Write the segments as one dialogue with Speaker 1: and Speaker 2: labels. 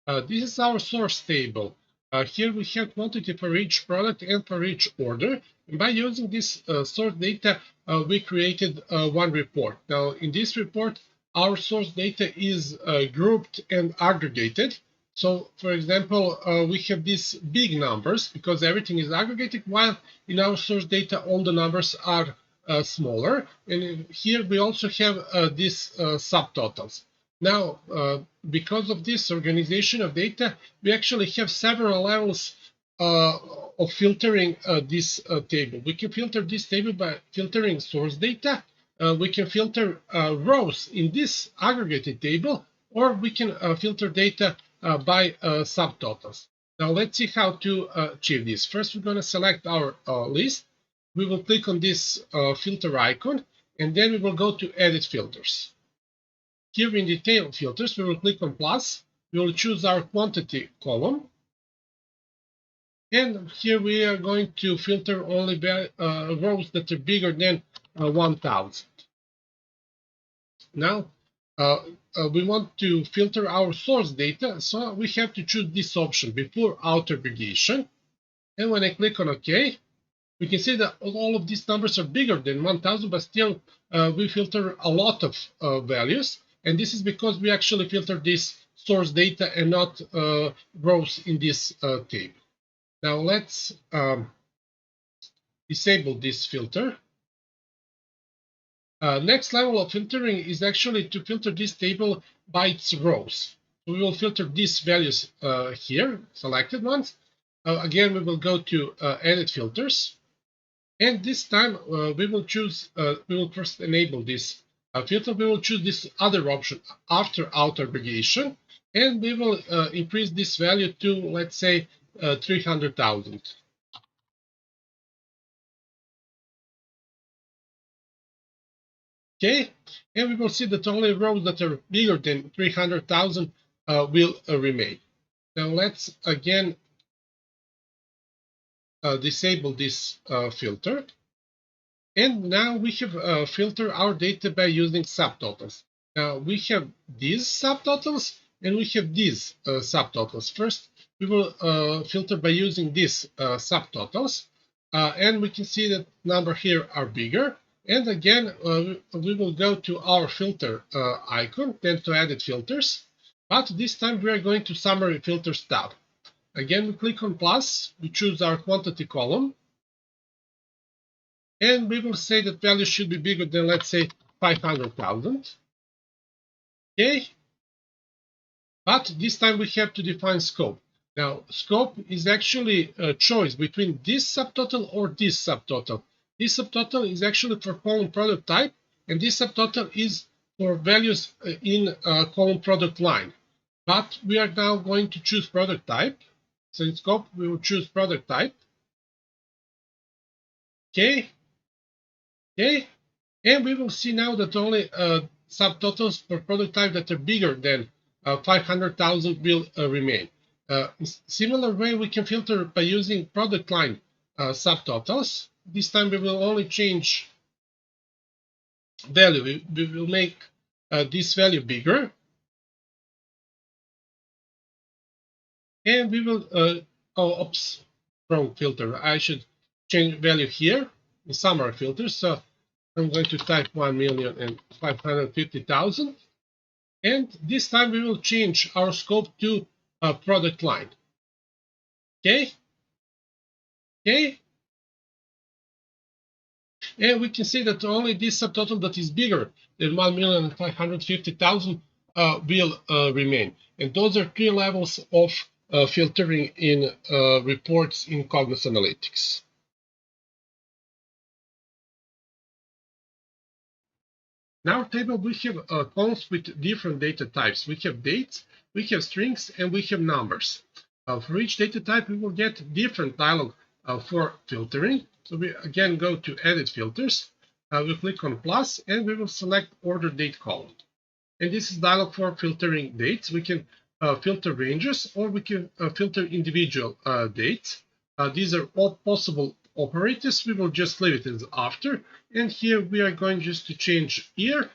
Speaker 1: This is our source table. Here we have quantity for each product and for each order. And by using this source data, we created one report. Now, in this report, our source data is grouped and aggregated. So, for example, we have these big numbers because everything is aggregated, while in our source data, all the numbers are smaller. And here we also have these subtotals. Now, because of this organization of data, we actually have several levels of filtering this table. We can filter this table by filtering source data. We can filter rows in this aggregated table, or we can filter data by subtotals. Now, let's see how to achieve this. First, we're going to select our list. We will click on this filter icon, and then we will go to Edit Filters. Here in Detail Filters, we will click on plus. We will choose our quantity column. And here we are going to filter only rows that are bigger than 1000. Now, we want to filter our source data, so we have to choose this option before auto aggregation. And when I click on OK, we can see that all of these numbers are bigger than 1000, but still we filter a lot of values. And this is because we actually filter this source data and not rows in this table. Now let's disable this filter. Next level of filtering is actually to filter this table by its rows. We will filter these values here, selected ones. Again, we will go to Edit Filters. And this time we will choose, we will first enable this filter. We will choose this other option after auto aggregation. And we will increase this value to, let's say, 300,000. Okay, and we will see that only rows that are bigger than 300,000 will remain. Now let's again disable this filter. And now we have filtered our data by using subtotals. Now we have these subtotals and we have these subtotals. First, we will filter by using these subtotals. And we can see that number here are bigger. And again, we will go to our filter icon, then to Edit Filters. But this time we are going to Summary Filters tab. Again, we click on plus, we choose our quantity column. And we will say that value should be bigger than, let's say, 500,000. Okay. But this time we have to define scope. Now, scope is actually a choice between this subtotal or this subtotal. This subtotal is actually for column product type, and this subtotal is for values in column product line. But we are now going to choose product type. So in scope, we will choose product type. Okay. Okay, and we will see now that only subtotals for product type that are bigger than 500,000 will remain. In similar way, we can filter by using product line subtotals. This time we will only change value. We will make this value bigger. And we will, oops, wrong filter. I should change value here in summary filters. So I'm going to type 1,550,000. And this time we will change our scope to a product line. Okay? Okay? And we can see that only this subtotal that is bigger than 1,550,000 will remain. And those are 3 levels of filtering in reports in Cognos Analytics. In our table, we have columns with different data types. We have dates, we have strings, and we have numbers. For each data type, we will get different dialog for filtering. So we again go to Edit Filters. We click on plus, and we will select Order Date column. And this is dialog for filtering dates. We can filter ranges, or we can filter individual dates. These are all possible operators. We will just leave it as after. And here we are going just to change year.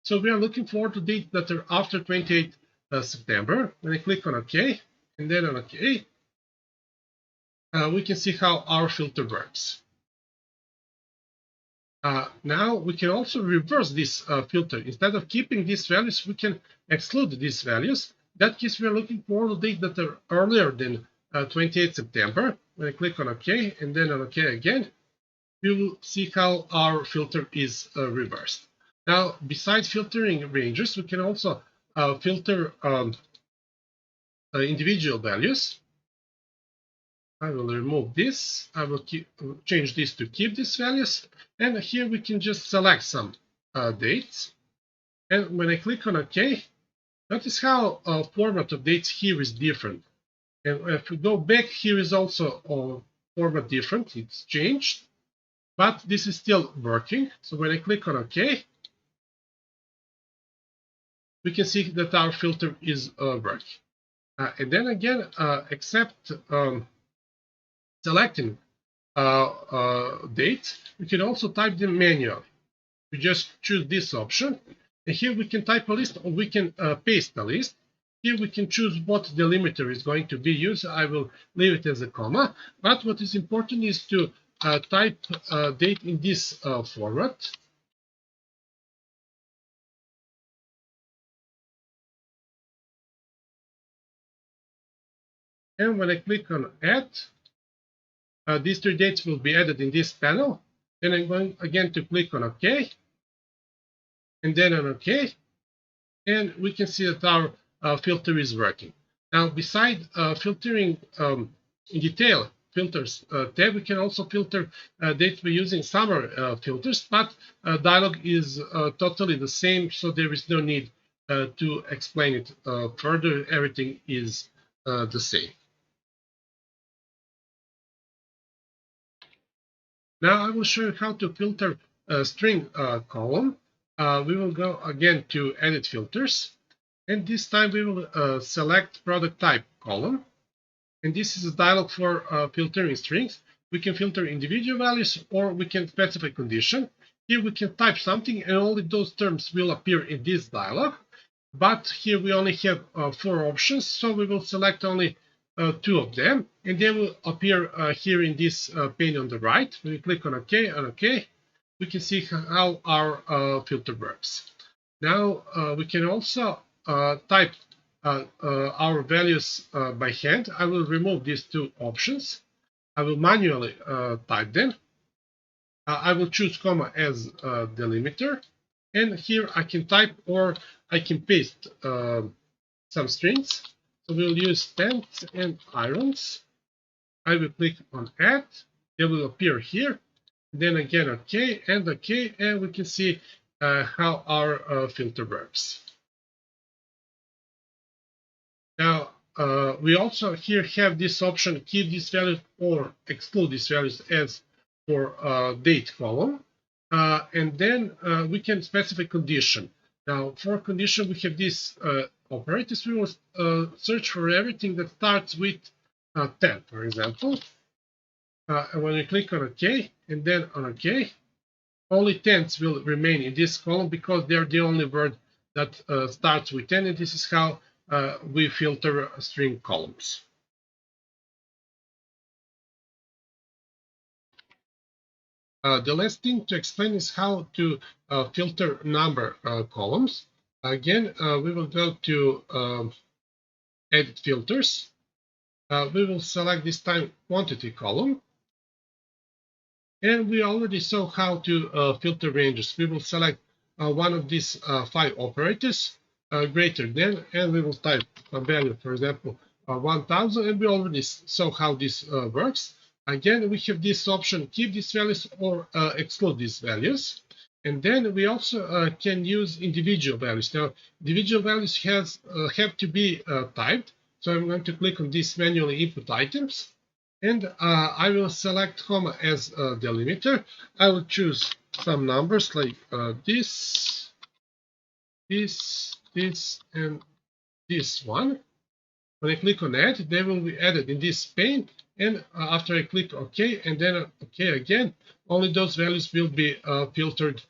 Speaker 1: So we are looking for the dates that are after 28 September. When I click on OK and then on OK, we can see how our filter works. Now we can also reverse this filter. Instead of keeping these values, we can exclude these values. In that case, we are looking for all the dates that are earlier than 28 September. When I click on OK and then on OK again, we will see how our filter is reversed. Now, besides filtering ranges, we can also filter individual values. I will remove this. I will change this to keep these values. And here we can just select some dates. And when I click on OK, notice how format of dates here is different. And if we go back, here is also format different. It's changed. But this is still working. So when I click on OK, we can see that our filter is working. And then again, except selecting date, we can also type them manually. We just choose this option. And here we can type a list or we can paste a list. Here we can choose what delimiter is going to be used. I will leave it as a comma. But what is important is to type date in this format. And when I click on add, these three dates will be added in this panel. Then I'm going again to click on OK. And then on OK. And we can see that our filter is working. Now, beside filtering in detail filters tab, we can also filter dates by using summer filters, but dialog is totally the same, so there is no need to explain it further. Everything is the same. Now I will show you how to filter a string column. We will go again to Edit Filters, and this time we will select Product Type column. And this is a dialog for filtering strings. We can filter individual values or we can specify condition. Here we can type something and only those terms will appear in this dialog. But here we only have 4 options, so we will select only 2 of them, and they will appear here in this pane on the right. When we click on OK, we can see how our filter works. Now we can also type our values by hand. I will remove these 2 options. I will manually type them. I will choose comma as delimiter, and here I can type or I can paste some strings. So we'll use pens and irons. I will click on add. They will appear here. Then again, OK, and we can see how our filter works. Now, we also here have this option, keep these values or exclude these values as for date column. And then we can specify condition. Now, for condition, we have these operators. We will search for everything that starts with 10, for example. And when we click on OK and then on OK, only 10s will remain in this column because they're the only word that starts with 10, and this is how we filter string columns. The last thing to explain is how to filter number columns. Again, we will go to Edit Filters. We will select this time Quantity column. And we already saw how to filter ranges. We will select one of these 5 operators, greater than, and we will type a value, for example, 1000, and we already saw how this works. Again, we have this option, keep these values or exclude these values. And then we also can use individual values. Now, individual values have to be typed. So I'm going to click on these manually input items. And I will select comma as a delimiter. I will choose some numbers like this, and this one. When I click on add, they will be added in this pane. And after I click OK and then OK again, only those values will be filtered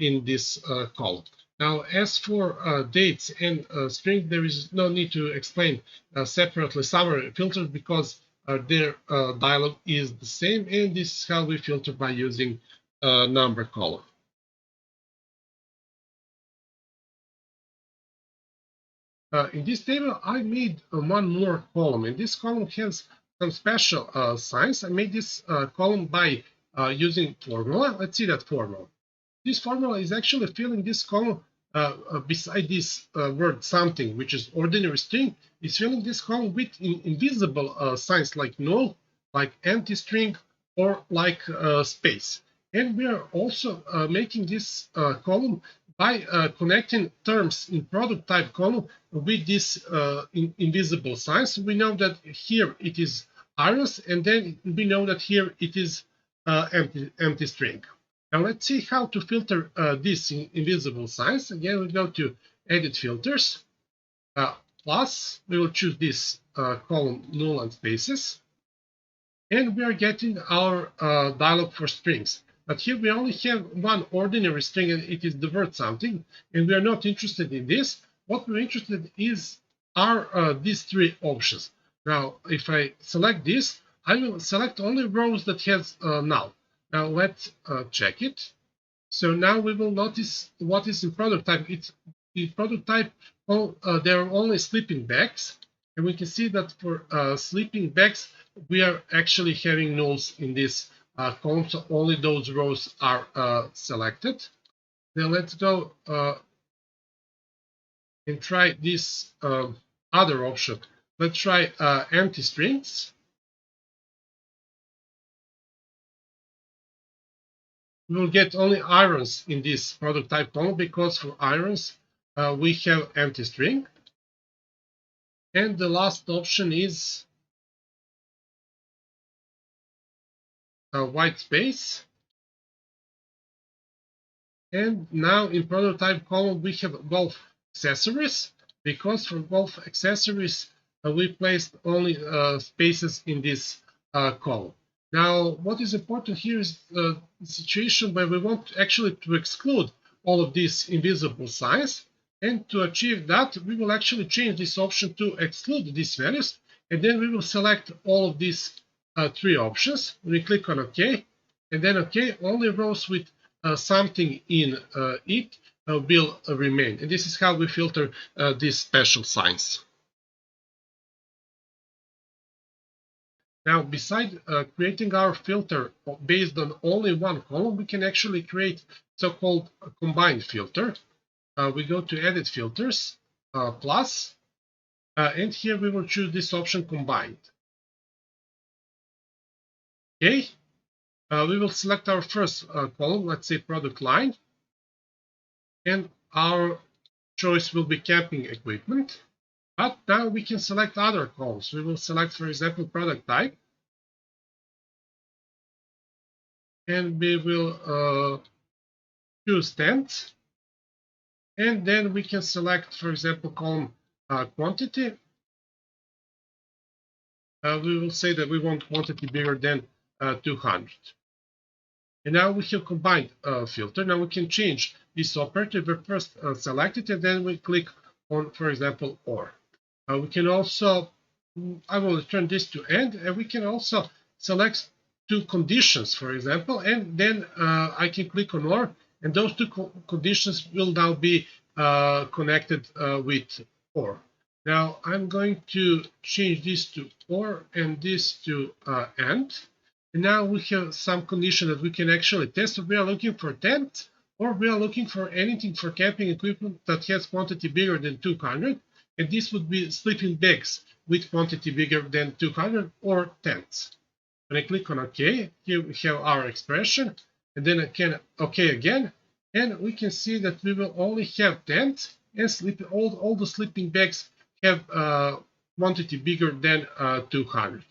Speaker 1: in this column. Now, as for dates and string, there is no need to explain separately summary filters because their dialog is the same, and this is how we filter by using number column. In this table, I made one more column, and this column has some special signs. I made this column by using formula. Let's see that formula. This formula is actually filling this column beside this word something, which is ordinary string, is filling this column with invisible signs like null, like empty string, or like space. And we are also making this column by connecting terms in product type column with this invisible signs. We know that here it is iris, and then we know that here it is empty string. Now let's see how to filter these invisible signs. Again, we go to Edit Filters, plus we will choose this column null and spaces, and we are getting our dialog for strings. But here we only have one ordinary string, and it is the word something, and we are not interested in this. What we're interested in are these three options. Now, if I select this, I will select only rows that has null. Now let's check it. So now we will notice what is in product type. It's the product type. There are only sleeping bags, and we can see that for sleeping bags, we are actually having nulls in this column. So only those rows are selected. Then let's go and try this other option. Let's try empty strings. We will get only irons in this product type column because for irons we have empty string. And the last option is white space. And now in product type column we have golf accessories, because for golf accessories we placed only spaces in this column. Now, what is important here is the situation where we want actually to exclude all of these invisible signs. And to achieve that, we will actually change this option to exclude these values. And then we will select all of these three options. We click on OK. And then OK, only rows with something in it will remain. And this is how we filter these special signs. Now, beside creating our filter based on only one column, we can actually create so-called combined filter. We go to Edit Filters, plus, and here we will choose this option Combined. Okay, we will select our first column, let's say Product Line, and our choice will be camping equipment. But now we can select other columns. We will select, for example, Product Type, and we will choose tent, and then we can select, for example, column quantity. We will say that we want quantity bigger than 200. And now we have combined filter. Now we can change this operator. We first select it, and then we click on, for example, OR. We can also, I will turn this to end, and we can also select two conditions, for example, and then I can click on OR, and those two conditions will now be connected with OR. Now I'm going to change this to OR and this to AND. And now we have some condition that we can actually test. So we are looking for tent, or we are looking for anything for camping equipment that has quantity bigger than 200. And this would be sleeping bags with quantity bigger than 200 or tents. When I click on OK, here we have our expression, and then I can OK again, and we can see that we will only have tent and all the sleeping bags have quantity bigger than 200.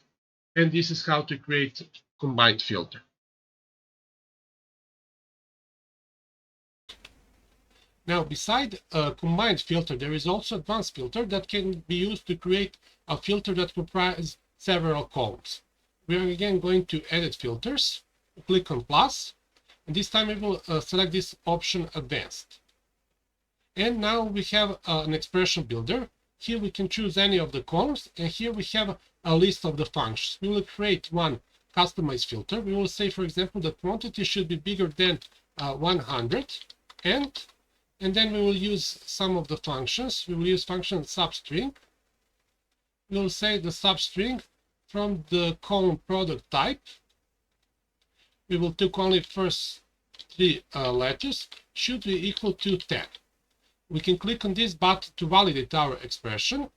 Speaker 1: And this is how to create combined filter. Now, beside a combined filter, there is also advanced filter that can be used to create a filter that comprises several columns. We are again going to Edit Filters, click on plus, and this time we will select this option Advanced. And now we have an expression builder. Here we can choose any of the columns, and here we have a list of the functions. We will create one customized filter. We will say, for example, the quantity should be bigger than 100, and then we will use some of the functions. We will use function substring. We will say the substring from the column product type. We will take only first three letters, should be equal to 10. We can click on this button to validate our expression.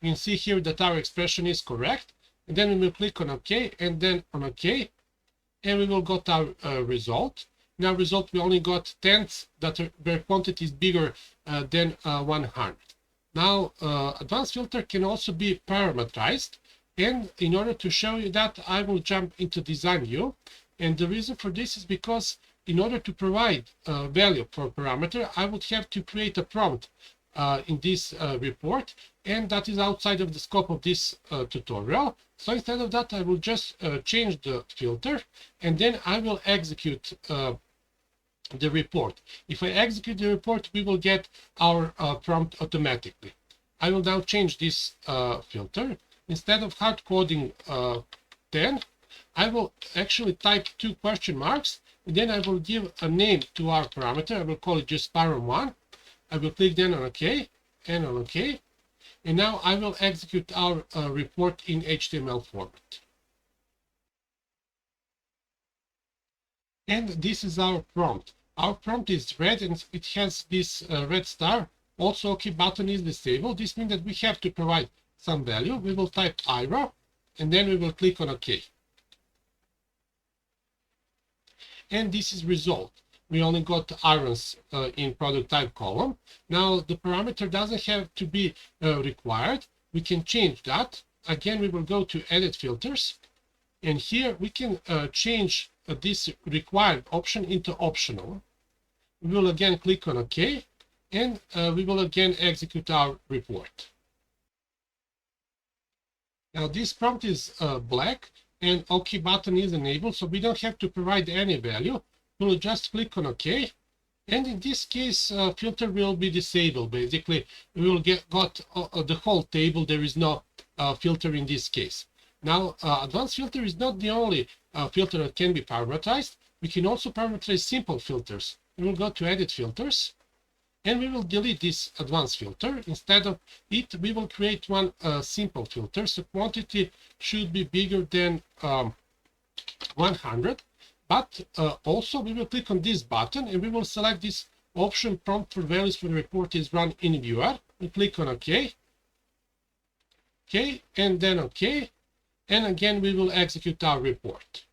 Speaker 1: You can see here that our expression is correct. And then we will click on OK, and then on OK, and we will get our result. In our result, we only got tenths that their quantity is bigger than 100. Now, advanced filter can also be parameterized. And in order to show you that, I will jump into design view. And the reason for this is because in order to provide value for a parameter, I would have to create a prompt in this report, and that is outside of the scope of this tutorial. So instead of that, I will just change the filter, and then I will execute the report. If I execute the report, we will get our prompt automatically. I will now change this filter. Instead of hard coding 10, I will actually type 2 question marks, and then I will give a name to our parameter. I will call it just Param1. I will click then on OK and on OK. And now I will execute our report in HTML format. And this is our prompt. Our prompt is red, and it has this red star. Also, OK button is disabled. This means that we have to provide some value. We will type IRA, and then we will click on OK. And this is result. We only got irons in product type column. Now the parameter doesn't have to be required. We can change that. Again, we will go to edit filters, and here we can change this required option into optional. We will again click on OK, and we will again execute our report. Now this prompt is black, and OK button is enabled, so we don't have to provide any value. We'll just click on OK, and in this case, filter will be disabled. Basically, we will got the whole table. There is no filter in this case. Now, advanced filter is not the only filter that can be parameterized. We can also parameterize simple filters. We will go to edit filters, and we will delete this advanced filter. Instead of it, we will create one simple filter. So quantity should be bigger than 100. But also we will click on this button, and we will select this option prompt for values when the report is run in viewer. We click on OK. OK, and then OK. And again, we will execute our report.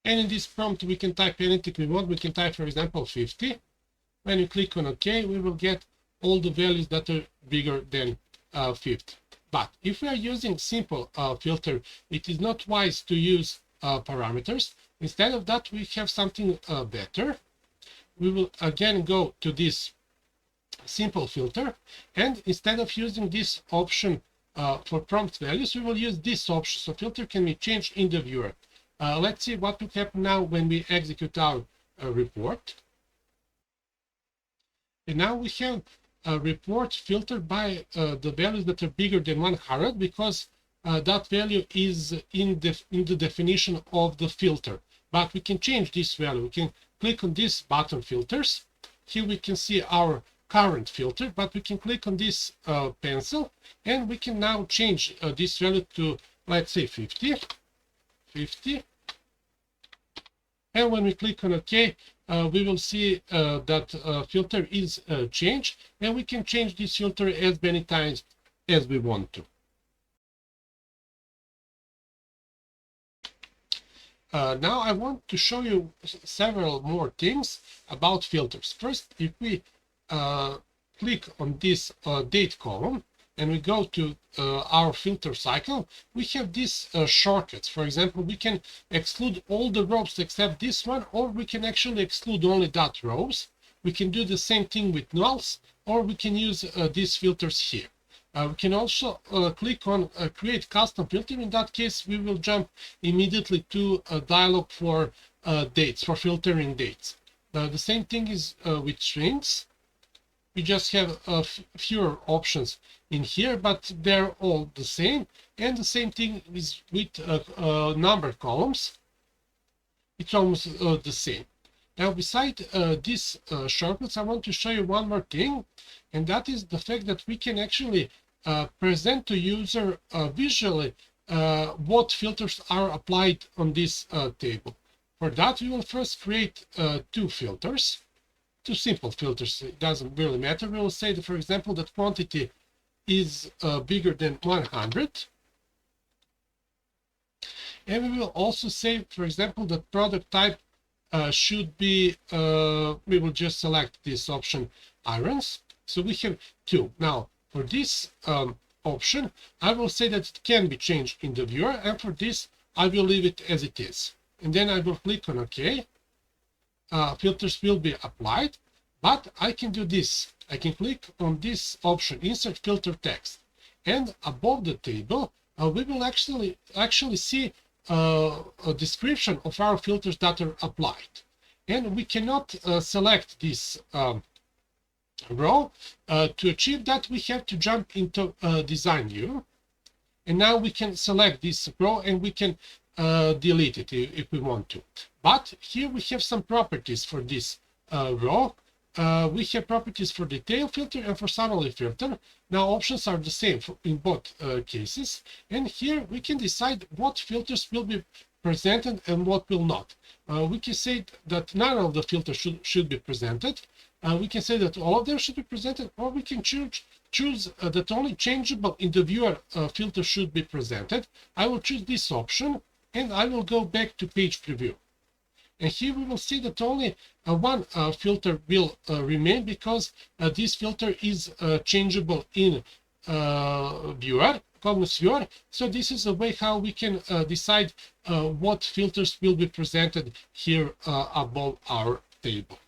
Speaker 1: And in this prompt, we can type anything we want. We can type, for example, 50. When you click on OK, we will get all the values that are bigger than 50. But if we are using simple filter, it is not wise to use parameters. Instead of that, we have something better. We will again go to this simple filter, and instead of using this option for prompt values, we will use this option. So filter can be changed in the viewer. Let's see what will happen now when we execute our report. And now we have a report filtered by the values that are bigger than 100, because that value is in the definition of the filter. But we can change this value. We can click on this button filters. Here we can see our current filter, but we can click on this pencil, and we can now change this value to, let's say, 50. And when we click on OK, we will see that filter is changed, and we can change this filter as many times as we want to. Now I want to show you several more things about filters. First, if we click on this date column and we go to our filter cycle, we have these shortcuts. For example, we can exclude all the rows except this one, or we can actually exclude only that rows. We can do the same thing with nulls, or we can use these filters here. We can also click on create custom filter. In that case, we will jump immediately to a dialog for dates, for filtering dates. The same thing is with strings. We just have fewer options in here, but they're all the same. And the same thing is with number columns. It's almost the same. Now, beside these shortcuts, I want to show you one more thing, and that is the fact that we can actually present to user visually what filters are applied on this table. For that, we will first create two filters. Two simple filters, it doesn't really matter. We will say that, for example, that quantity is bigger than 100. And we will also say, for example, that product type should be, we will just select this option, irons. So we have two. Now, for this option, I will say that it can be changed in the viewer. And for this, I will leave it as it is. And then I will click on OK. Filters will be applied, but I can do this. I can click on this option, insert filter text, and above the table, we will actually see a description of our filters that are applied. And we cannot select this row. To achieve that, we have to jump into design view. And now we can select this row and we can delete it if we want to. But here we have some properties for this row. We have properties for the tail filter and for summary filter. Now options are the same in both cases. And here we can decide what filters will be presented and what will not. We can say that none of the filters should be presented. We can say that all of them should be presented, or we can choose that only changeable in the viewer filter should be presented. I will choose this option, and I will go back to page preview. And here we will see that only one filter will remain, because this filter is changeable in viewer, Cognos viewer. So this is a way how we can decide what filters will be presented here above our table.